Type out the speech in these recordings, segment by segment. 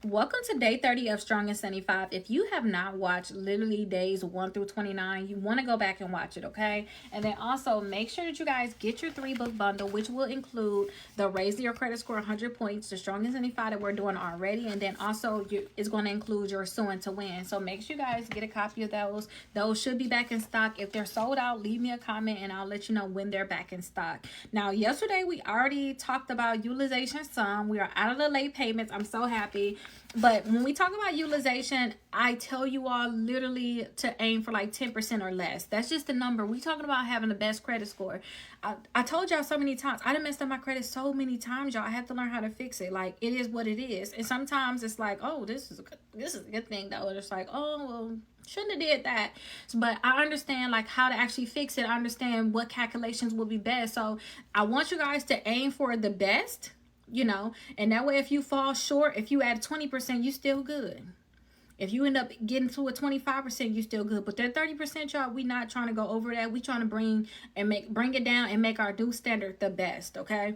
Welcome to day 30 of Strong and 75. If you have not watched literally days 1 through 29, you want to go back and watch it, okay? And then also make sure that you guys get your 3-book bundle, which will include the Raising Your Credit Score 100 points, the Strong and 75 that we're doing already, and then also it's going to include your Suing to Win. So make sure you guys get a copy of those. Those should be back in stock. If they're sold out, leave me a comment and I'll let you know when they're back in stock. Now, yesterday we already talked about utilization some. We are out of the late payments. I'm so happy. But when we talk about utilization, I tell you all literally to aim for like 10% or less. That's just the number. We talking about having the best credit score. I told y'all so many times. I done messed up my credit so many times, y'all. I have to learn how to fix it. Like, it is what it is. And sometimes it's like, oh, this is a good thing though. And it's like, oh, well, shouldn't have did that. But I understand like how to actually fix it. I understand what calculations will be best. So I want you guys to aim for the best. And that way if you fall short, if you add 20%, you still good. If you end up getting to a 25%, you still good. But that 30%, y'all, we not trying to go over that. We trying to bring it down and make our due standard the best, okay?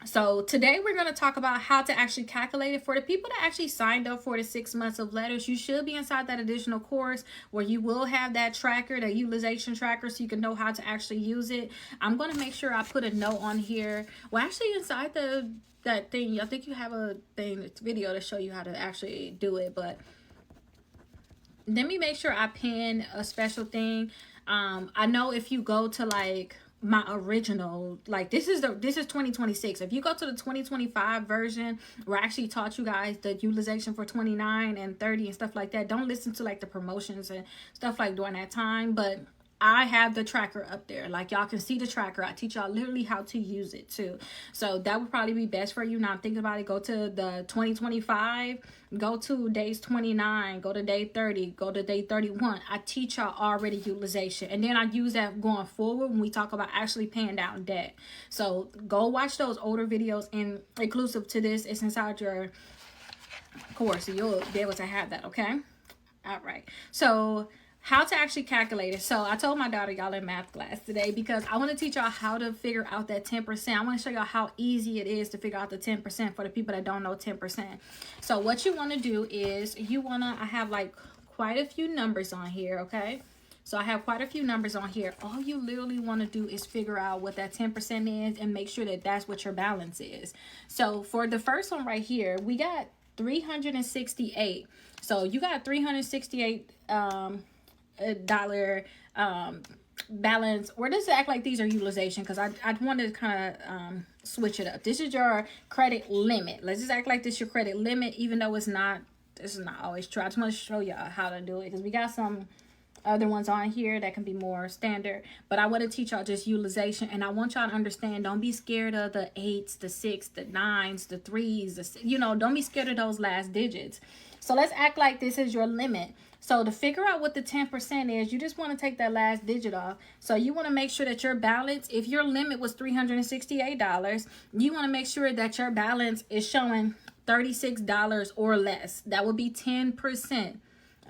So today we're going to talk about how to actually calculate it. For the people that actually signed up for the 6 months of letters, you should be inside that additional course where you will have that tracker, the utilization tracker, so you can know how to actually use it. I'm going to make sure I put a note on here. Well, actually inside that thing, I think you have a video to show you how to actually do it, but let me make sure I pin a special thing. I know if you go to like my original, like this is 2026. If you go to the 2025 version where I actually taught you guys the utilization for 29 and 30 and stuff like that, don't listen to like the promotions and stuff like during that time. But I have the tracker up there. Like, y'all can see the tracker. I teach y'all literally how to use it too. So that would probably be best for you. Now I'm thinking about it. Go to the 2025, go to days 29, go to day 30, go to day 31. I teach y'all already utilization. And then I use that going forward when we talk about actually paying down debt. So go watch those older videos, and inclusive to this, it's inside your course. So you'll be able to have that, okay? All right. So how to actually calculate it. So I told my daughter, y'all in math class today, because I want to teach y'all how to figure out that 10%. I want to show y'all how easy it is to figure out the 10% for the people that don't know 10%. So what you want to do is I have like quite a few numbers on here, okay? So I have quite a few numbers on here. All you literally want to do is figure out what that 10% is and make sure that that's what your balance is. So for the first one right here, we got 368. So you got 368 dollar balance, or does it act like these are utilization? Because I want to kind of switch it up. This is your credit limit. Let's just act like this is your credit limit, even though this is not always true. I just want to show y'all how to do it, because we got some other ones on here that can be more standard, but I want to teach y'all just utilization. And I want y'all to understand, don't be scared of the 8s, the 6, the 9s, the 3s, don't be scared of those last digits. So let's act like this is your limit. So to figure out what the 10% is, you just want to take that last digit off. So you want to make sure that your balance, if your limit was $368, you want to make sure that your balance is showing $36 or less. That would be 10%.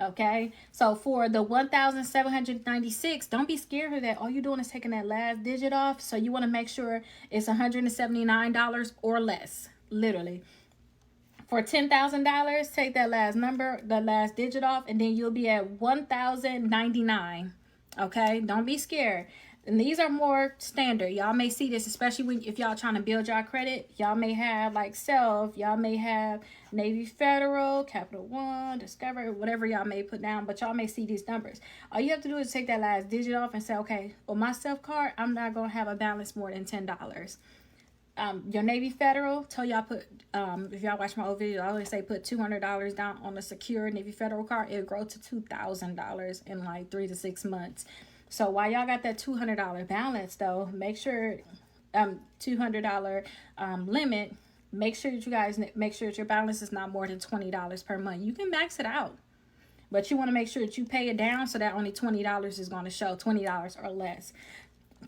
Okay, so for the 1,796, don't be scared of that. All you're doing is taking that last digit off. So you want to make sure it's $179 or less, literally. For $10,000, take that last digit off, and then you'll be at 1,099. Okay, don't be scared. And these are more standard. Y'all may see this, especially if y'all trying to build y'all credit. Y'all may have like Self, y'all may have Navy Federal, Capital One, Discover, whatever y'all may put down, but y'all may see these numbers. All you have to do is take that last digit off and say, okay, on my Self card, I'm not going to have a balance more than $10. Your Navy Federal, tell y'all put, if y'all watch my old video, I always say put $200 down on a secure Navy Federal card. It'll grow to $2,000 in like 3 to 6 months. So while y'all got that $200 balance though, make sure, $200 limit, make sure that you guys make sure that your balance is not more than $20 per month. You can max it out, but you want to make sure that you pay it down so that only $20 is going to show, $20 or less.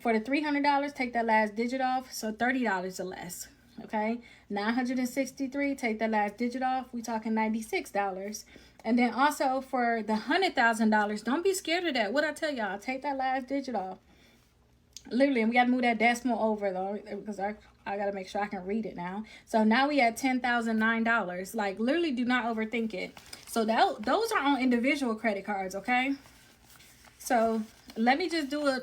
For the $300, take that last digit off, so $30 or less. Okay, 963, take that last digit off, we talking $96. And then also for the $100,000, don't be scared of that. What I tell y'all, take that last digit off. Literally, and we got to move that decimal over though, because I got to make sure I can read it now. So now we at $10,009. Like, literally, do not overthink it. So those are on individual credit cards, okay? So let me just do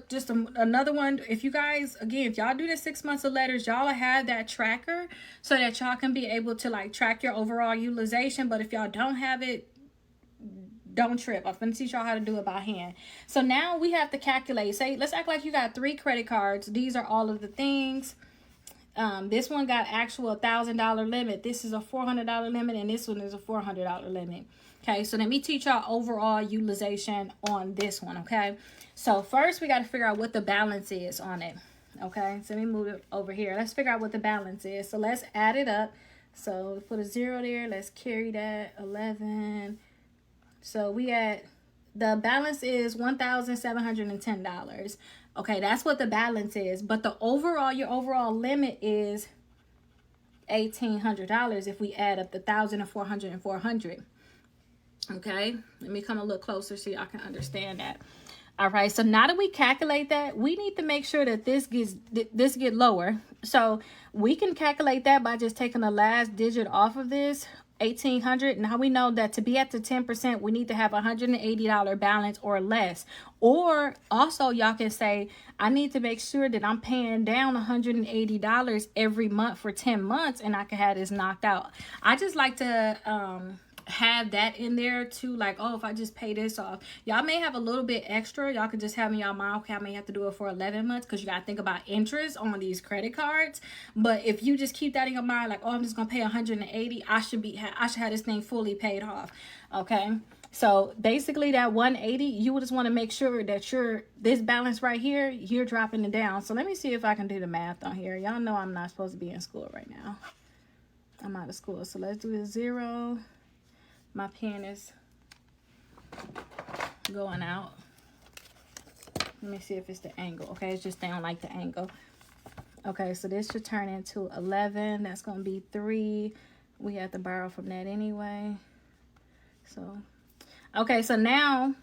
another one. If you guys, again, if y'all do the 6 months of letters, y'all have that tracker so that y'all can be able to like track your overall utilization. But if y'all don't have it, don't trip. I'm going to teach y'all how to do it by hand. So now we have to calculate. Say, let's act like you got 3 credit cards. These are all of the things. This one got actual $1,000 limit. This is a $400 limit, and this one is a $400 limit. Okay, so let me teach y'all overall utilization on this one, okay? So first, we got to figure out what the balance is on it, okay? So let me move it over here. Let's figure out what the balance is. So let's add it up. So put a 0 there. Let's carry that, 11. So we at, the balance is $1,710. Okay, that's what the balance is. But the overall, your overall limit is $1,800 if we add up the 1,000 and 400 and 400. Okay, let me come a little closer so y'all can understand that. All right, so now that we calculate that, we need to make sure that this get lower. So we can calculate that by just taking the last digit off of this, 1,800. Now we know that to be at the 10%, we need to have $180 balance or less. Or also y'all can say, I need to make sure that I'm paying down $180 every month for 10 months and I can have this knocked out. I just like to have that in there too, like, oh, if I just pay this off, y'all may have a little bit extra. Y'all could just have in y'all mind, okay, I may have to do it for 11 months because you got to think about interest on these credit cards. But if you just keep that in your mind, like, oh, I'm just gonna pay 180, I should have this thing fully paid off. Okay, so basically that 180, you would just want to make sure that this balance right here, you're dropping it down. So let me see if I can do the math on here. Y'all know I'm not supposed to be in school right now. I'm out of school, so let's do a 0. My pen is going out. Let me see if it's the angle. Okay, it's just they don't like the angle. Okay, so this should turn into 11. That's going to be 3. We have to borrow from that anyway. So, okay, so now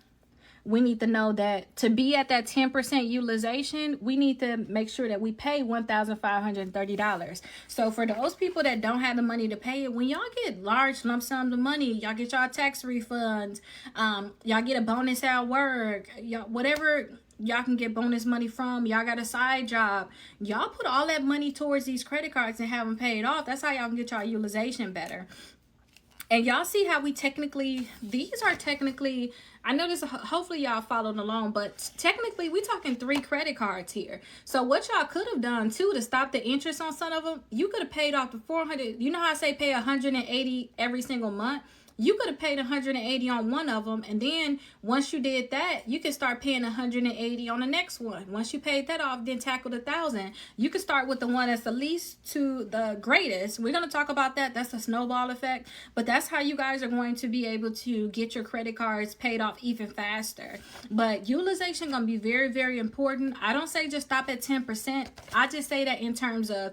we need to know that to be at that 10% utilization, we need to make sure that we pay $1,530. So for those people that don't have the money to pay it, when y'all get large lump sums of money, y'all get y'all tax refunds, y'all get a bonus at work, y'all, whatever y'all can get bonus money from, y'all got a side job, y'all put all that money towards these credit cards and have them paid off. That's how y'all can get y'all utilization better. And y'all see how these are technically, I know this, hopefully y'all followed along, but technically we talking 3 credit cards here. So what y'all could have done too to stop the interest on some of them, you could have paid off the 400. You know how I say pay 180 every single month? You could have paid 180 on one of them, and then once you did that, you can start paying 180 on the next one. Once you paid that off, then tackle the 1,000. You can start with the one that's the least to the greatest. We're going to talk about that. That's a snowball effect, but that's how you guys are going to be able to get your credit cards paid off even faster. But utilization going to be very, very important. I don't say just stop at 10%. I just say that in terms of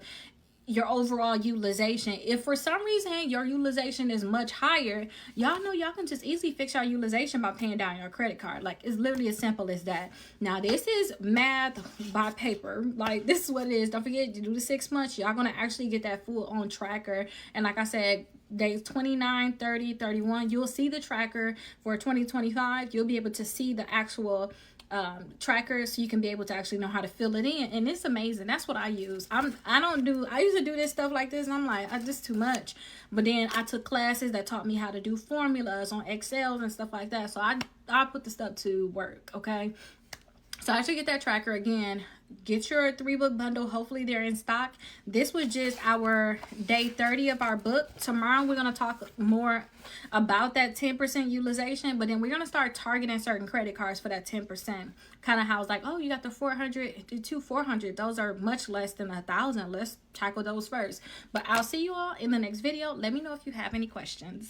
your overall utilization. If for some reason your utilization is much higher, y'all know y'all can just easily fix your utilization by paying down your credit card. Like, it's literally as simple as that. Now this is math by paper. Like, this is what it is. Don't forget to do the 6 months. Y'all gonna actually get that full on tracker. And like I said, days 29, 30, 31, you'll see the tracker for 2025. You'll be able to see the actual tracker, so you can be able to actually know how to fill it in. And it's amazing. That's what I use. I used to do this stuff like this, and I'm like, this is too much. But then I took classes that taught me how to do formulas on Excel and stuff like that. So I put the stuff to work. Okay, so I should get that tracker again. Get your 3-book bundle. Hopefully they're in stock. This was just our day 30 of our book. Tomorrow we're going to talk more about that 10% utilization, but then we're going to start targeting certain credit cards for that 10%. Kind of how it's like, oh, you got the 400, the 400. Those are much less than 1,000. Let's tackle those first. But I'll see you all in the next video. Let me know if you have any questions.